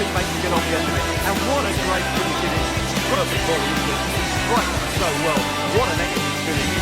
couldn't make him get on the end of it. And what a great finish it is. Perfect volley, isn't it? He strikes it so well. What an excellent finish.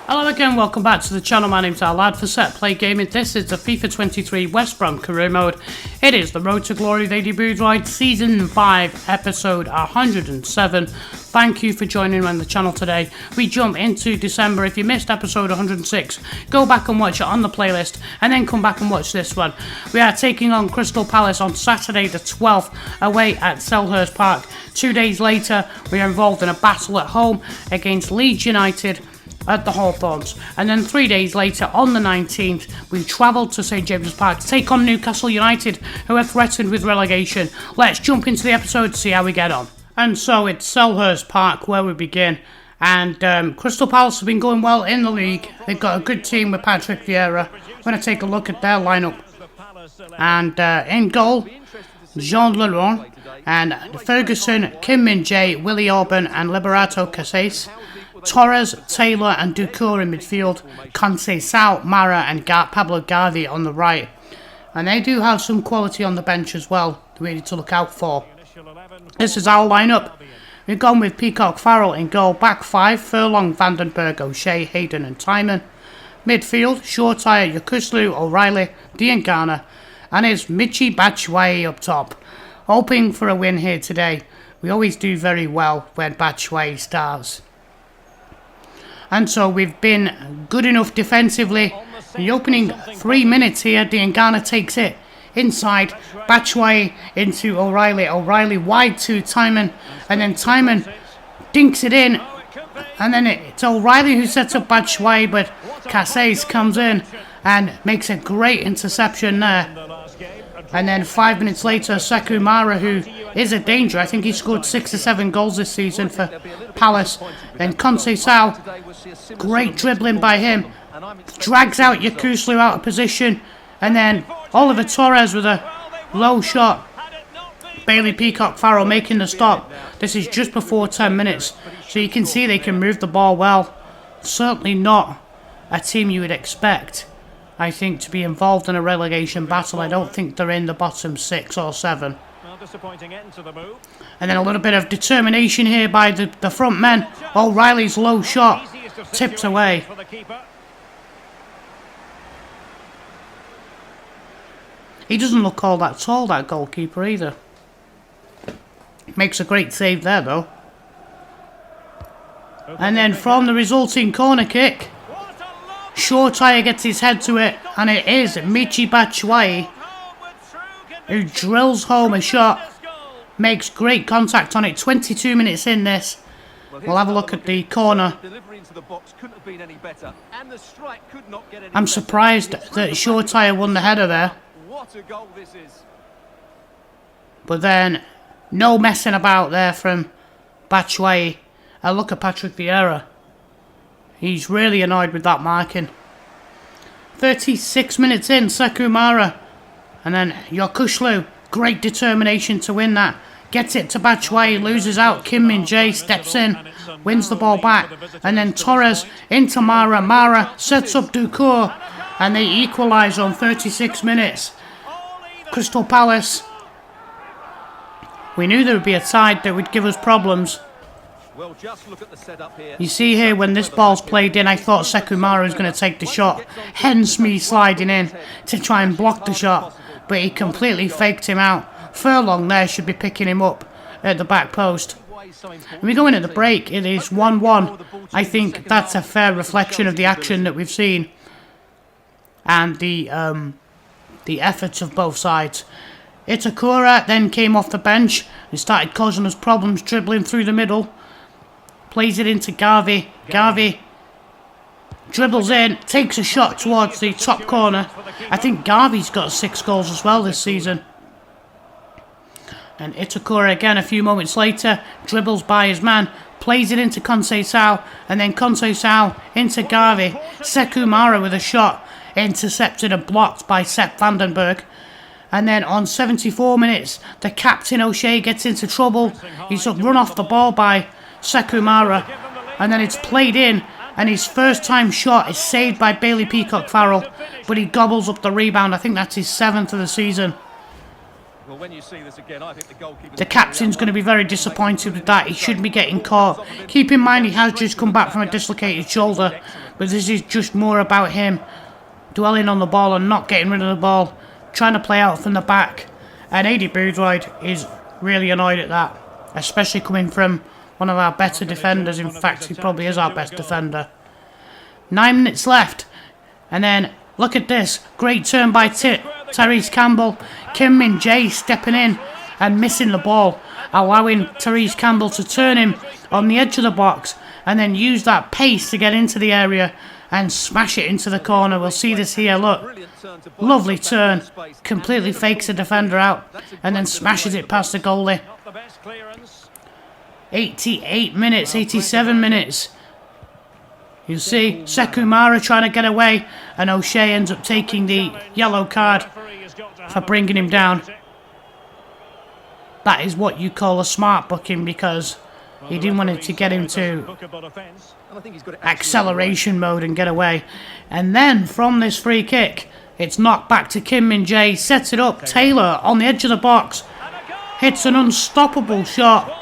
Hello again, welcome back to the channel. My name's Lad for Set Play Gaming. This is the FIFA 23 West Brom career mode. It is the Road to Glory with Aidy Boothroyd, Season 5, Episode 107. Thank you for joining me on the channel today. We jump into December. If you missed episode 106, go back and watch it on the playlist, and then come back and watch this one. We are taking on Crystal Palace on Saturday the 12th, away at Selhurst Park. 2 days later, we are involved in a battle at home against Leeds Utd at the Hawthorns, and then 3 days later on the 19th we travelled to St James's Park to take on Newcastle United, who are threatened with relegation. Let's jump into the episode to see how we get on. And so it's Selhurst Park where we begin, and Crystal Palace have been going well in the league. They've got a good team with Patrick Vieira. We're going to take a look at their lineup, and in goal Jean Leroy, and Ferguson, Kim Min-jae, Willie Orban and Liberato Casais. Torres, Taylor and Ducour in midfield, Conceição, Mara and Pablo Gavi on the right. And they do have some quality on the bench as well that we need to look out for. This is our lineup. We've gone with Peacock Farrell in goal, back five, Furlong, Vandenberg, O'Shea, Hayden and Timon. Midfield, Shortire, Yokuslu, O'Reilly, Diangana, and it's Michy Batshuayi up top. Hoping for a win here today. We always do very well when Batshuayi starts. And so we've been good enough defensively. In the opening 3 minutes here, Diangana takes it inside, Batshuayi into O'Reilly, O'Reilly wide to Timon, and then Timon dinks it in, and then it's O'Reilly who sets up Batshuayi, but Casais comes in and makes a great interception there. And then 5 minutes later, Sekou Mara, who is a danger. I think he scored 6 or 7 goals this season for Palace. Then Conceição, great dribbling by him, drags out Yokuslu out of position. And then Oliver Torres with a low shot. Bailey Peacock Farrell making the stop. This is just before 10 minutes. So you can see they can move the ball well. Certainly not a team you would expect, I think, to be involved in a relegation battle. I don't think they're in the bottom 6 or 7. And then a little bit of determination here by the front men. O'Reilly's low shot tipped away. He doesn't look all that tall, that goalkeeper, either. Makes a great save there, though. And then from the resulting corner kick, Shortire gets his head to it, and it is Michy Batshuayi who drills home a shot, makes great contact on it. 22 minutes in this. We'll have a look at the corner. I'm surprised that Shortire won the header there. But then, no messing about there from Batshuayi. A look at Patrick Vieira. He's really annoyed with that marking. 36 minutes in, Sekou Mara. And then Yokuslu, great determination to win that. Gets it to Batshuayi, loses out. Kim Min-jae steps in, wins the ball back. And then Torres into Mara. Mara sets up Ducour, and they equalise on 36 minutes. Crystal Palace. We knew there would be a side that would give us problems. Well, just look at the setup here. You see here, when this ball's played in, I thought Sekou Mara was going to take the shot. Hence me sliding in to try and block the shot. But he completely faked him out. Furlong there should be picking him up at the back post. And we go in at the break. It is 1-1. I think that's a fair reflection of the action that we've seen. And the efforts of both sides. Itakura then came off the bench and started causing us problems, dribbling through the middle. Plays it into Gavi. Gavi dribbles in, takes a shot towards the top corner. I think Gavi's got 6 goals as well this season. And Itakura again a few moments later, dribbles by his man, plays it into Conceição, and then Conceição into Gavi. Sekou Mara with a shot, intercepted and blocked by Sepp Vandenberg. And then on 74 minutes, the captain O'Shea gets into trouble. He's run off the ball by Sekou Mara, and then it's played in, And his first time shot is saved by Bailey Peacock-Farrell, but he gobbles up the rebound. I think that's his 7th of the season. Well, when you see this again, I think the captain's going to be very disappointed with that. He shouldn't be getting caught. Keep in mind he has just come back from a dislocated shoulder, but this is just more about him dwelling on the ball and not getting rid of the ball, trying to play out from the back. And Aidy Boothroyd is really annoyed at that, especially coming from one of our better defenders. In fact, he probably is our best defender. 9 minutes left, and then look at this. Great turn by Tyrese Campbell. Kim Min-jae stepping in and missing the ball, allowing Tyrese Campbell to turn him on the edge of the box and then use that pace to get into the area and smash it into the corner. We'll see this here, look. Lovely turn. Completely fakes the defender out and then smashes it past the goalie. 88 minutes, 87 minutes. You see Sekumara trying to get away, and O'Shea ends up taking the yellow card for bringing him down. That is what you call a smart booking, because he didn't want it to get into acceleration mode and get away. And then from this free kick, it's knocked back to Kim Min-jae, sets it up. Taylor on the edge of the box hits an unstoppable shot,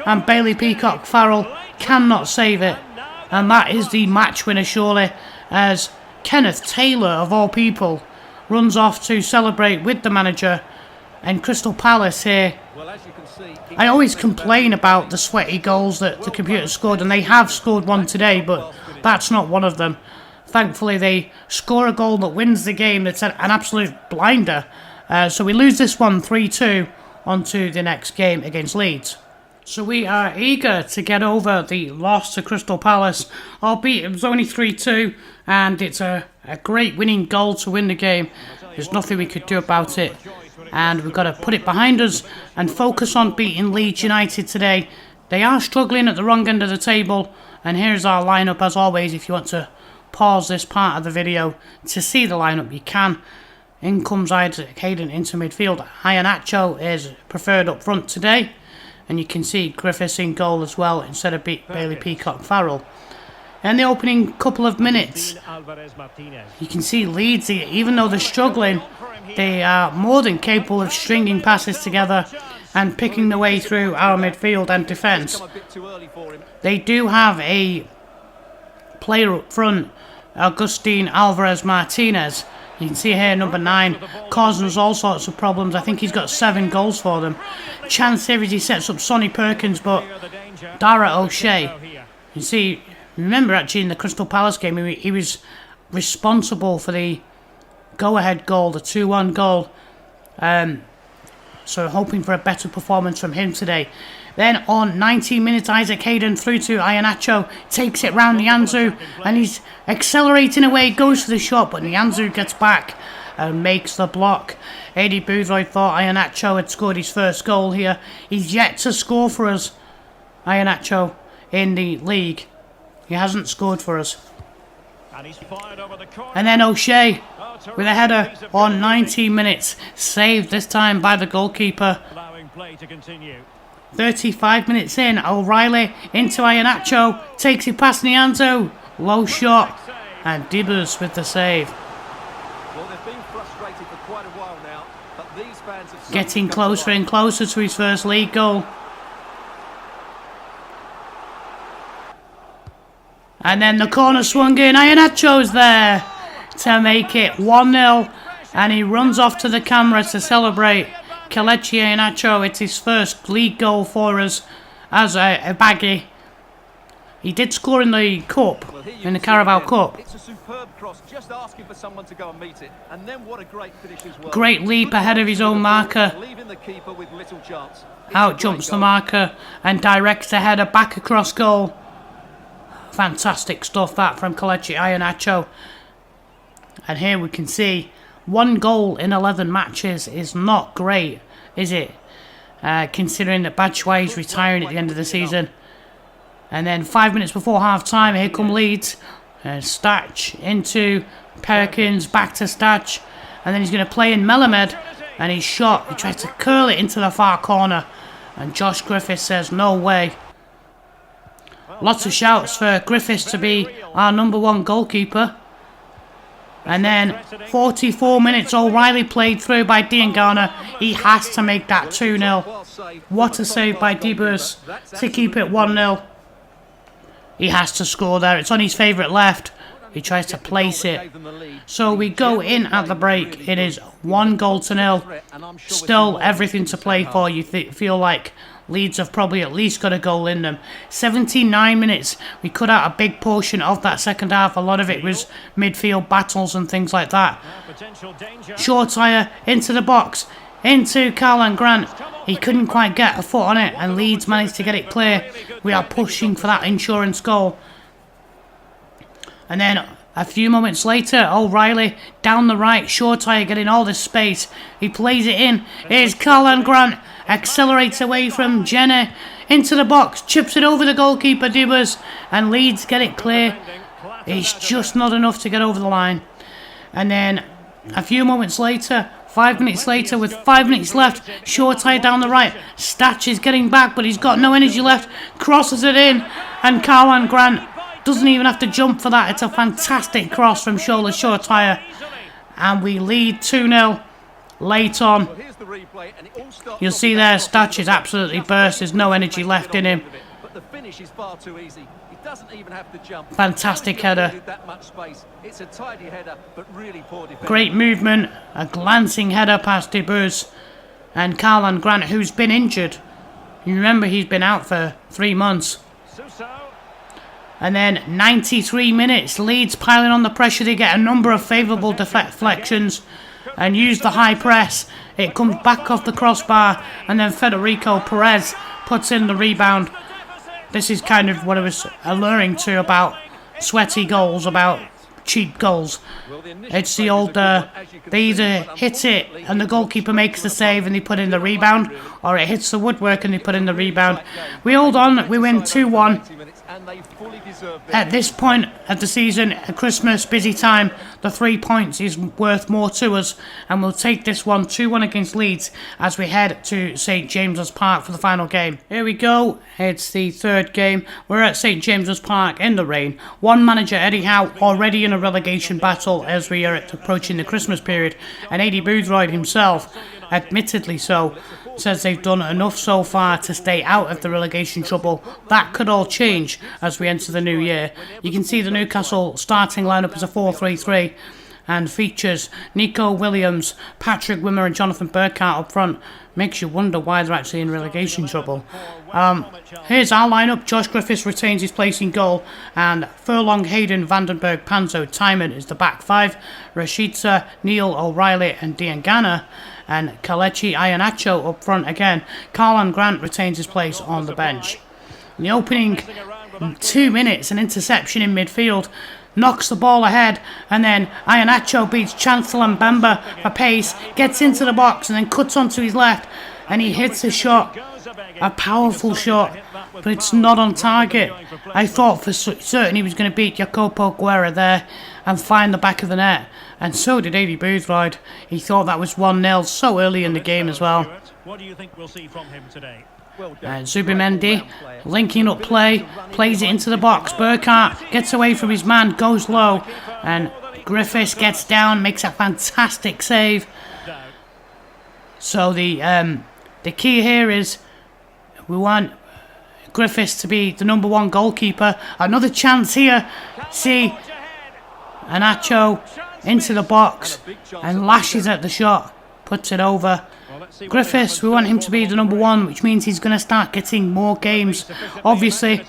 and Bailey Peacock-Farrell cannot save it. And that is the match winner, surely, as Kenneth Taylor, of all people, runs off to celebrate with the manager. And Crystal Palace here, I always complain about the sweaty goals that the computer scored, and they have scored one today, but that's not one of them. Thankfully, they score a goal that wins the game. That's an absolute blinder. So we lose this one 3-2 on to the next game against Leeds. So we are eager to get over the loss to Crystal Palace, albeit it was only 3-2, and it's a great winning goal to win the game. There's nothing we could do about it, and we've got to put it behind us and focus on beating Leeds United today. They are struggling at the wrong end of the table, and here's our lineup as always. If you want to pause this part of the video to see the lineup, you can. In comes Isaac Hayden into midfield. Iheanacho is preferred up front today. And you can see Griffiths in goal as well instead of Bailey Peacock-Farrell. In the opening couple of minutes, you can see Leeds, even though they're struggling, they are more than capable of stringing passes together and picking their way through our midfield and defence. They do have a player up front, Agustin Alvarez Martinez. You can see here, number 9, causing us all sorts of problems. I think he's got 7 goals for them. Chance here as he sets up Sonny Perkins, but Dara O'Shea. You see, remember actually in the Crystal Palace game, he was responsible for the go-ahead goal, the 2-1 goal. So hoping for a better performance from him today. Then on 19 minutes, Isaac Hayden through to Iheanacho, takes it round Nianzou, and he's accelerating away, goes for the shot, but Nianzou gets back and makes the block. Aidy Boothroyd thought Iheanacho had scored his first goal here. He's yet to score for us, Iheanacho, in the league. He hasn't scored for us. And then O'Shea with a header on 19 minutes, saved this time by the goalkeeper. 35 minutes in, O'Reilly into Iheanacho, takes it past Nianzou, low shot, and Dibbers with the save. Getting closer and closer to his first league goal. And then the corner swung in, Iheanacho's there to make it 1-0, and he runs off to the camera to celebrate. Kelechi Iheanacho, it's his first league goal for us as a baggy. He did score in the cup, in the Carabao Cup. It's a superb cross, just asking for someone to go and meet it. And then what a great finish as well. Great leap ahead of his own marker. Leaving the keeper with little chance. Out jumps the marker and directs the header back across goal. Fantastic stuff that from Kelechi Iheanacho. And here we can see 1 goal in 11 matches is not great, is it? Considering that Batshuayi is retiring at the end of the season. And then 5 minutes before half-time, here come Leeds. Stach into Perkins, back to Stach. And then he's going to play in Melamed. And he's shot. He tries to curl it into the far corner. And Josh Griffiths says, no way. Lots of shouts for Griffiths to be our #1 goalkeeper. And then 44 minutes, O'Reilly played through by Diangana. He has to make that 2-0. What a save by Dibus to keep it 1-0. He has to score there. It's on his favourite left. He tries to place it. So we go in at the break. It is 1-0. Still everything to play for. You feel like Leeds have probably at least got a goal in them. 79 minutes. We cut out a big portion of that second half. A lot of it was midfield battles and things like that. Short tire into the box. Into Carlan Grant. He couldn't quite get a foot on it, and Leeds managed to get it clear. We are pushing for that insurance goal. And then a few moments later, O'Reilly down the right, short tire getting all this space. He plays it in. Here's Carlan Grant, accelerates away from Jenner into the box, chips it over the goalkeeper Dibbers, and Leeds get it clear. It's just not enough to get over the line. And then a few moments later, 5 minutes later, with 5 minutes left, short tire down the right. Statch is getting back, but he's got no energy left. Crosses it in, and Carlan Grant doesn't even have to jump for that. It's a fantastic cross from Shola Short Tire. And we lead 2-0 late on. You'll see there, Statch is absolutely burst. There's no energy left in him. Fantastic header. Great movement. A glancing header past Debus. And Carlan Grant, who's been injured. You remember he's been out for 3 months. And then 93 minutes, Leeds piling on the pressure. They get a number of favourable deflections and use the high press. It comes back off the crossbar, and then Federico Perez puts in the rebound. This is kind of what I was alluring to about sweaty goals, about cheap goals. It's the old, they either hit it and the goalkeeper makes the save and they put in the rebound, or it hits the woodwork and they put in the rebound. We hold on, we win 2-1. At this point of the season, at Christmas, busy time, the 3 points is worth more to us, and we'll take this one 2-1 against Leeds as we head to St James's Park for the final game. Here we go, it's the third game. We're at St James's Park in the rain. One manager, Eddie Howe, already in a relegation battle as we are approaching the Christmas period, and Aidy Boothroyd himself, admittedly so, says they've done enough so far to stay out of the relegation trouble. That could all change as we enter the new year. You can see the Newcastle starting lineup is a 4-3-3 and features Nico Williams, Patrick Wimmer and Jonathan Burkhart up front. Makes you wonder why they're actually in relegation trouble. Here's our lineup. Josh Griffiths retains his place in goal, and Furlong, Hayden, Vandenberg, Panzo, Timon is the back five. Rashica, Neil, O'Reilly and Diangana, and Kalechi Iheanacho up front again. Carlan Grant retains his place on the bench. In the opening 2 minutes, an interception in midfield knocks the ball ahead, and then Iheanacho beats Chancellor Mbemba for pace, gets into the box and then cuts onto his left, and he hits a shot, a powerful shot, but it's not on target. I thought for certain he was going to beat Jacopo Guerra there and find the back of the net, and so did Aidy Boothroyd. He thought that was 1-0 so early in the game as well. What do you think we'll see from him today? Zubimendi linking up play, plays it into the box. Burkhart gets away from his man, goes low, and Griffiths gets down, makes a fantastic save. So the key here is we want Griffiths to be the #1 goalkeeper. Another chance here. See Iheanacho into the box and lashes at the shot, puts it over. Griffiths, we want him to be the #1, which means he's going to start getting more games. Obviously,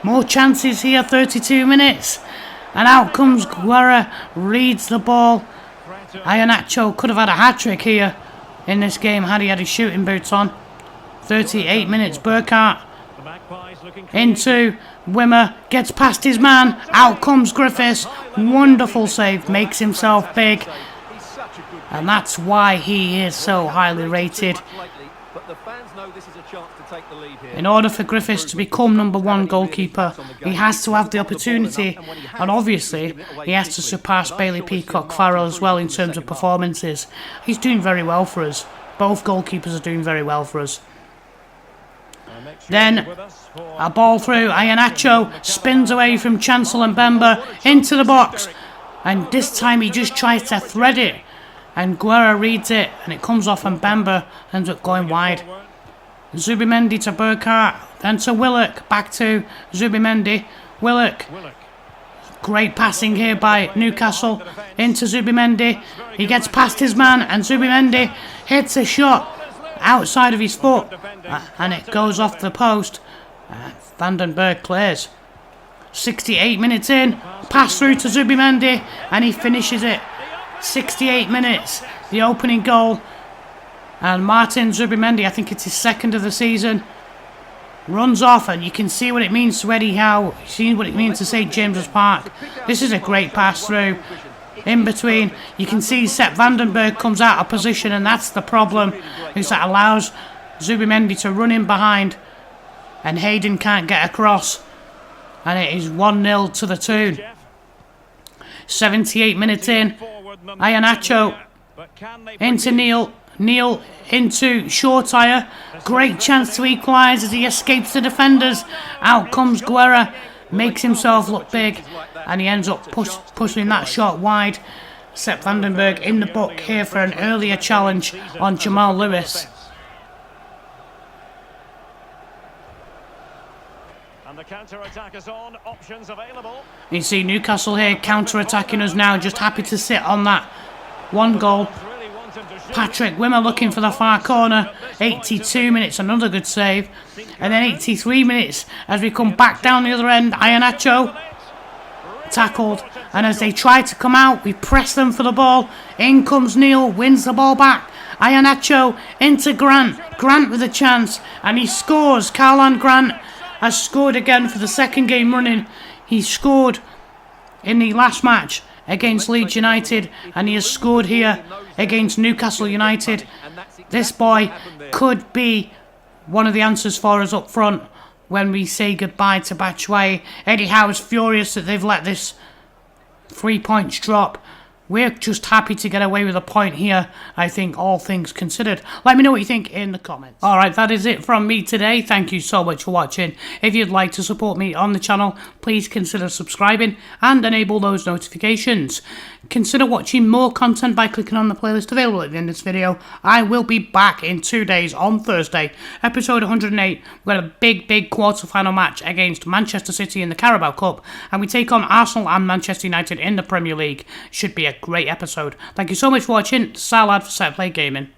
more chances here, 32 minutes. And out comes Guerra, reads the ball. Iheanacho could have had a hat-trick here in this game had he had his shooting boots on. 38 minutes, Burkhart into Wimmer, gets past his man. Out comes Griffiths, wonderful save, makes himself big. And that's why he is so highly rated. In order for Griffiths to become #1 goalkeeper, he has to have the opportunity, and obviously he has to surpass Bailey Peacock Farrell as well in terms of performances. He's doing very well for us. Both goalkeepers are doing very well for us. Then a ball through. Iheanacho spins away from Chancel and Bemba into the box. And this time he just tries to thread it. And Guerra reads it. And it comes off and Bemba ends up going wide. Zubimendi to Burkhart. Then to Willock. Back to Zubimendi. Willock. Great passing here by Newcastle. Into Zubimendi. He gets past his man. And Zubimendi hits a shot outside of his foot. And it goes off the post. Vandenberg clears. 68 minutes in. Pass through to Zubimendi. And he finishes it. 68 minutes. The opening goal. And Martin Zubimendi, I think it's his second of the season, runs off, and you can see what it means to Eddie Howe. You see what it means to St James's Park. This is a great pass through. In between, you can see Sepp Vandenberg comes out of position, and that's the problem, is that allows Zubimendi to run in behind, and Hayden can't get across. And it is 1-0 to the Toon. 78 minutes in. Iheanacho into Neil. Neil into Shortire. Great chance to equalise as he escapes the defenders. Out comes Guerra. Makes himself look big. And he ends up pushing that shot wide. Sepp Vandenberg in the book here for an earlier challenge on Jamal Lewis. And the counter-attack is on. Options available. You see Newcastle here counter-attacking us now. Just happy to sit on that one goal. Patrick Wimmer looking for the far corner. 82 minutes, another good save. And then 83 minutes as we come back down the other end. Iheanacho tackled. And as they try to come out, we press them for the ball. In comes Neil, wins the ball back. Iheanacho into Grant. Grant with a chance. And he scores. Karlan Grant has scored again for the second game running. He scored in the last match against Leeds United, and he has scored here against Newcastle United. This boy could be one of the answers for us up front when we say goodbye to Batshuayi. Eddie Howe is furious that they've let this 3 points drop. We're just happy to get away with a point here, I think, all things considered. Let me know what you think in the comments. Alright, that is it from me today. Thank you so much for watching. If you'd like to support me on the channel, please consider subscribing and enable those notifications. Consider watching more content by clicking on the playlist available at the end of this video. I will be back in 2 days on Thursday, episode 108. We've got a big quarter-final match against Manchester City in the Carabao Cup, and we take on Arsenal and Manchester United in the Premier League. Should be a great episode. Thank you so much for watching. Salad for Set Play Gaming.